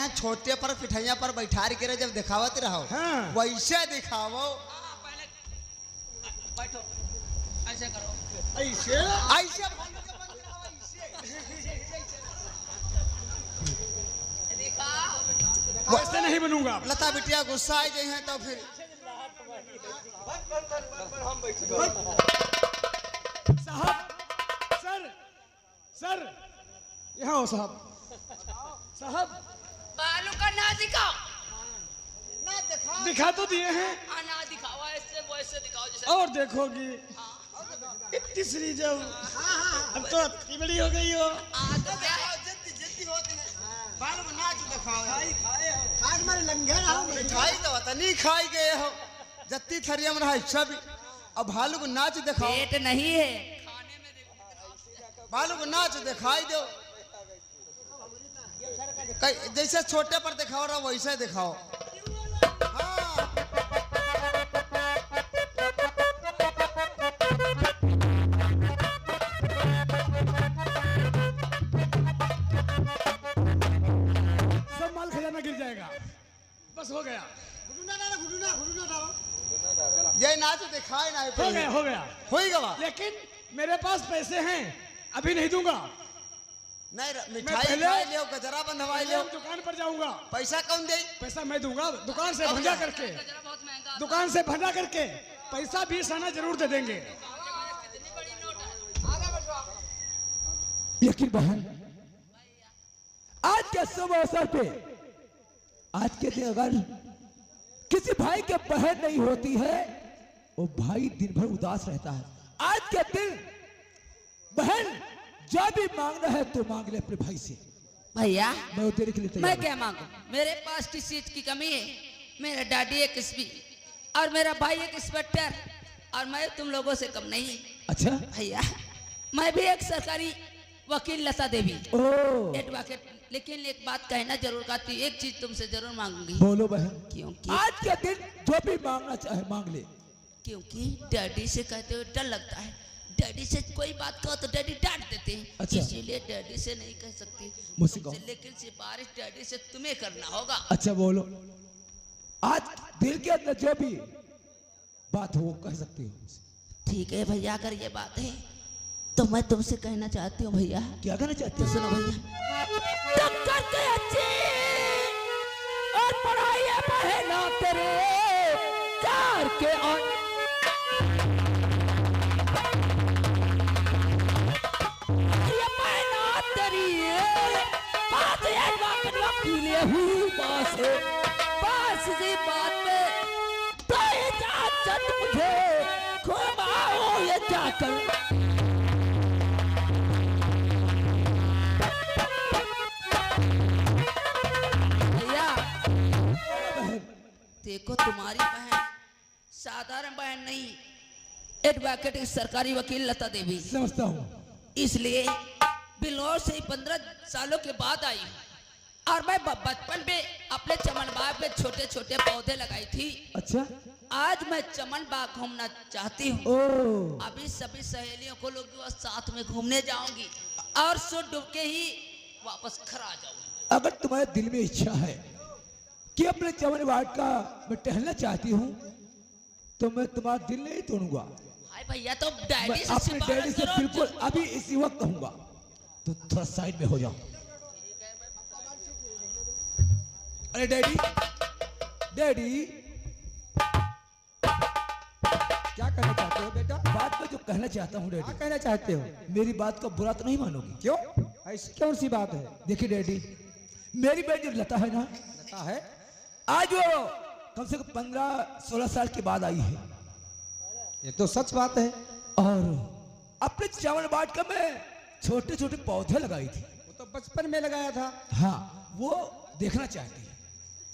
यहाँ छोटे पर पिठैया पर बैठा के जब दिखावत रहो हाँ। वैसे दिखावो। पहले बैठो, ऐसे करो, ऐसे ऐसे दिखाओ। वैसे नहीं बनूंगा। लता बिटिया गुस्सा आ जाए हैं तो फिर साहब, सर, सर, यहाँ हो साहब। साहब बालों का ना दिखाओ, ना दिखा दिखा तो दिए हैं ना दिखाओ, ऐसे वैसे दिखाओ जैसे। और देखोगी तीसरी जब अब तो इतनी बड़ी हो गई हो। तो क्या है? जिद्दी होती है बाल को नाच दिखाओ। खाए मारे लंघे रहो मिठाई तो नहीं खाई गए हो जत्ती थरिया में रहा सब। अब भालू को नाच दिखाओ, पेट नहीं है खाने में देखो। भालू को नाच दिखाई दो। जैसे छोटे पर दिखाओ रहा वैसे दिखाओ। हाँ। सब माल खजाना गिर जाएगा। बस हो गया, ये नाच दिखाए ना हो गया, हो गया। हो ही गवा। लेकिन मेरे पास पैसे हैं, अभी नहीं दूंगा। नहीं मैं मिठाई पहले- खाए लियो गजरा बंधवाई लियो। दुकान पर जाऊंगा, पैसा कौन दे? पैसा मैं दूंगा। दुकान से भंजा करके, गजरा बहुत महंगा। दुकान से भंजा करके पैसा 20 आना जरूर दे देंगे। कितनी बड़ी नोट है। लेकिन बहन आज के शुभ अवसर पे, आज के दिन अगर किसी भाई के बहन नहीं होती है वो भाई दिन भर उदास रहता है। आज के दिन बहन जो भी मांगना है तो मांग ले अपने भाई से। भैया मैं वो तेरे के लिए तैयार मैं हूं। क्या मांगू? मेरे पास किस चीज की कमी है? मेरा डैडी एक एसपी और मेरा भाई एक इंस्पेक्टर और मैं तुम लोगों से कम नहीं। अच्छा भैया मैं भी एक सरकारी वकील लता देवी ओ एडवोकेट। लेकिन एक बात कहना जरूर कहती, एक चीज तुमसे जरूर मांगूंगी। बोलो बहन। क्योंकि आज के दिन जो भी मांगना चाहे मांग ले। क्योंकि डैडी से कहते हुए डर लगता है। डैडी से कोई बात कहो तो डैडी डांट देते हैं। अच्छा। इसीलिए डैडी से नहीं कह सकती मुझसे कहो। तुमसे, लेकिन सिफारिश डैडी से तुम्हें करना होगा। अच्छा बोलो, आज दिल के अंदर जो भी बात हो वो कह सकती हो। ठीक है भैया, अगर ये बात है तो मैं तुमसे कहना चाहती हूँ भैया। क्या कहना चाहते तो हो? सुनो भैया, टक्कर के अच्छी और पढ़ाई है बहना तेरे कार के और ये बहना तेरी बात है वाकई वकील हुई बात है। बस इसी बात में तो इजाजत मुझे घुमाओ ये जाकर। भैया देखो, तुम्हारी बहन साधारण बहन नहीं, एडवोकेट की सरकारी वकील लता देवी। समझता हूँ। इसलिए बिलौर से 15 सालों के बाद आई और मैं बचपन में अपने चमन बाग में छोटे छोटे पौधे लगाई थी। अच्छा आज मैं चमन बाग घूमना चाहती हूँ। ओ अभी सभी सहेलियों को लोग साथ में घूमने जाऊंगी और सूरज डूब के ही वापस घर आ जाऊंगी। अगर तुम्हारे दिल में इच्छा है कि अपने चमन वार्ड का मैं टहलना चाहती हूँ तो मैं तुम्हारा दिल नहीं तोड़ूंगा। हाय भैया, तो मैं डैडी से अपने डैडी सिफारिश से करो। बिल्कुल अभी इसी वक्त कहूंगा तो थोड़ा साइड में हो जाओ। अरे डैडी, डैडी क्या कहना चाहते हो बेटा? बात में जो कहना चाहता हूँ क्या डैडी, कहना चाहते हो? मेरी बात को बुरा तो नहीं मानोगी? क्यों? ऐसी कौन सी बात है? देखिए डैडी, मेरी बेटी जो लता है ना, पता है? आज वो कम से कम 15-16 साल के बाद आई है ये तो सच बात है। और अपने चावल बाट का मैं छोटे छोटे पौधे लगाई थी। वो तो बचपन में लगाया था। हाँ, वो देखना चाहती है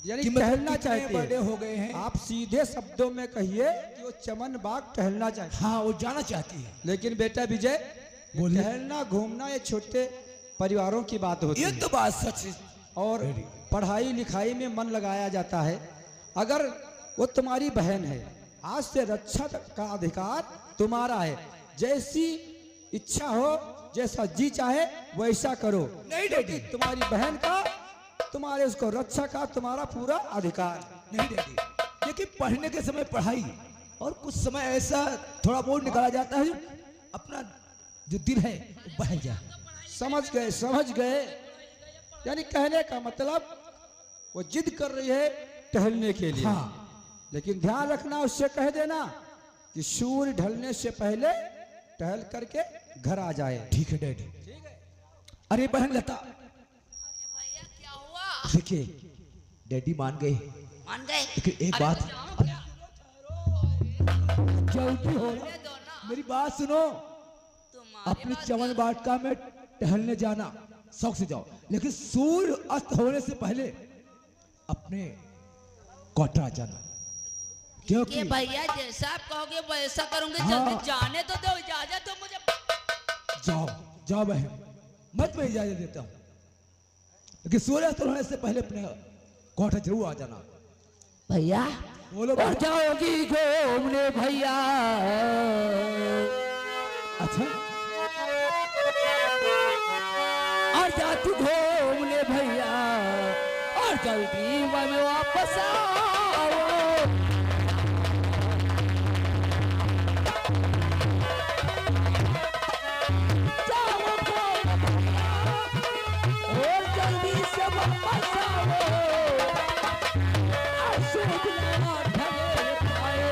यानी कि मैं टहलना कितने चाहती बड़े है। हो गए हैं। आप सीधे शब्दों में कहिए कि वो चमन बाग टहलना चाहती है। हाँ, वो जाना चाहती है। लेकिन बेटा विजय, बोलिए। टहलना घूमना ये छोटे परिवारों की बात होती ये है तो बात सच है। और पढ़ाई लिखाई में मन लगाया जाता है। अगर वो तुम्हारी बहन है, आज से रक्षा का अधिकार तुम्हारा है। जैसी इच्छा हो, जैसा जी चाहे वैसा करो। नहीं डैडी, तुम्हारी बहन का तुम्हारे उसको रक्षा का तुम्हारा पूरा अधिकार। नहीं डैडी, देखिए पढ़ने के समय पढ़ाई और कुछ समय ऐसा थोड़ा बहुत निकाला जाता है अपना जो दिल है वो बढ़ जाए। समझ गए। यानी कहने का मतलब वो जिद कर रही है टहलने के लिए। हाँ। लेकिन ध्यान रखना, उससे कह देना कि सूर्य ढलने से पहले टहल करके घर आ जाए। ठीक है डैडी। अरे बहन लता, भैया क्या हुआ? देखिए डैडी मान गए, मान गए? लेकिन एक अरे बात, तो जाओ, जल्दी हो ये दो ना। मेरी बात सुनो। तुम्हारी अपनी बात चमन वाटिका में टहलने जाना शौक से जाओ, लेकिन सूर्य अस्त होने से पहले अपने क्वार्टर आ जाना, क्योंकि ये भैया जैसा आप कहोगे वैसा करूंगे। हाँ। जल्दी जाने तो दो, इजाजत दो मुझे। जाओ जाओ बहन, मत मैं इजाजत देता हूँ, लेकिन सूर्य अस्त होने से पहले अपने क्वार्टर जरूर आ जाना। भैया बोलो बहन। जाओगी घूमने भैया? अच्छा, और जा तू घूमने भैया, और जल्दी वन वापस आओ। जाओ घूमने और जल्दी से वापस आओ। और सूझना ढले पाए,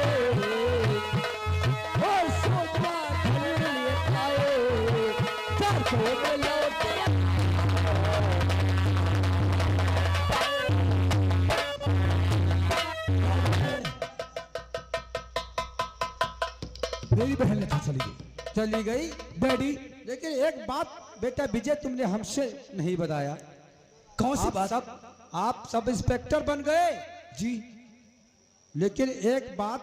और सूझना ढले पाए, चार में लौटे। मेरी बहन लता चली गई डैडी। लेकिन एक बात बेटा विजय तुमने हमसे नहीं बताया। कौन सी बात? आप सब इंस्पेक्टर बन गए जी। लेकिन एक बात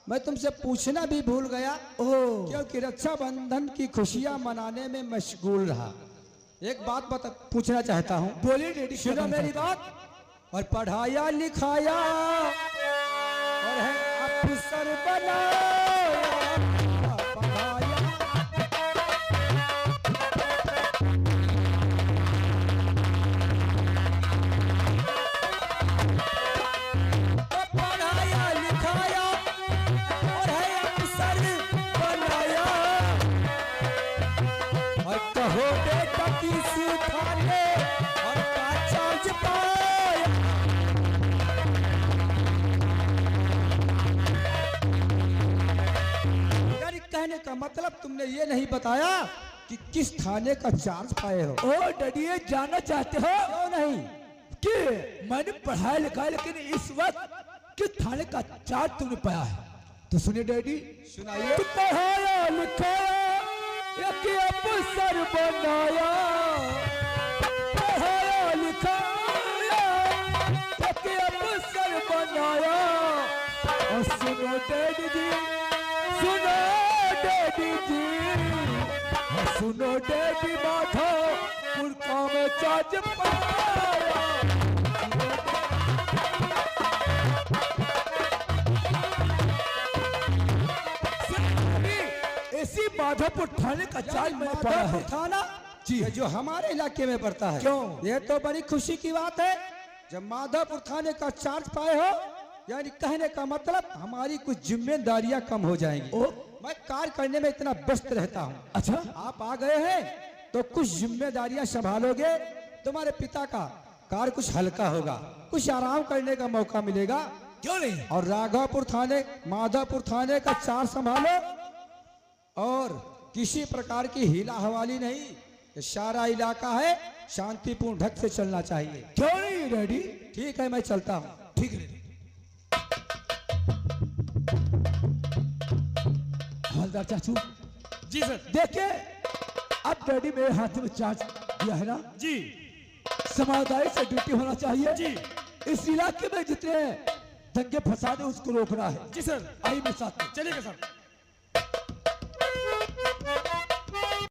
मैं तुमसे पूछना भी भूल गया, ओह, क्योंकि रक्षाबंधन की खुशियां मनाने में मशगूल रहा। एक बात पूछना चाहता हूँ। बोलिए डैडी। सुनो मेरी बात। और पढ़ाया लिखाया और है अफसर बनाया, पढ़ाया पढ़ाया लिखाया और है अफसर बनाया, और कहो बेटा किस थाने और का चार्ज पाया। यानी कहने का मतलब तुमने ये नहीं बताया कि किस थाने का चार्ज पाए हो। ओ डैडी, ये जानना चाहते हो? क्यों नहीं? कि मैंने पढ़ाया लिखा है, लेकिन इस वक्त किस थाने का चार्ज तुमने पाया है? तो सुनिए डैडी, सुनाइए। पढ़ाया लिखाया एक अफसर बनाया, पढ़ाया लिखाया एक अफसर बनाया। और सुनो डैडी जी, सुनो डैडी जी, सुनो डैडी माधोपुर का में चार्ज पाया। इसी माधोपुर थाने का चार्ज मैंने पाया है। थाना जी। ये जो हमारे इलाके में पड़ता है। क्यों? ये तो बड़ी खुशी की बात है जब माधोपुर थाने का चार्ज पाए हो। यानी कहने का मतलब हमारी कुछ जिम्मेदारियां कम हो जाएंगी। ओ, मैं कार्य करने में इतना व्यस्त रहता हूँ। अच्छा, आप आ गए हैं तो कुछ जिम्मेदारियां संभालोगे, तुम्हारे पिता का कार्य कुछ हल्का होगा, कुछ आराम करने का मौका मिलेगा। क्यों नहीं? और राघवपुर थाने माधोपुर थाने का चार्ज संभालो, और किसी प्रकार की हीला हवाली नहीं। ये सारा इलाका है, शांतिपूर्ण ढंग से चलना चाहिए। क्यों नहीं डैडी? ठीक है, मैं चलता हूँ। ठीक है डैडी। हवलदार चाचू जी सर। देखिए, अब डैडी मेरे हाथ में चार्ज दिया है ना, जी समझदारी से ड्यूटी होना चाहिए। जी इस इलाके में जितने दंगे फसाद है उसको रोकना है। जी सर। आइए मेरे साथ में। चलिएगा सर।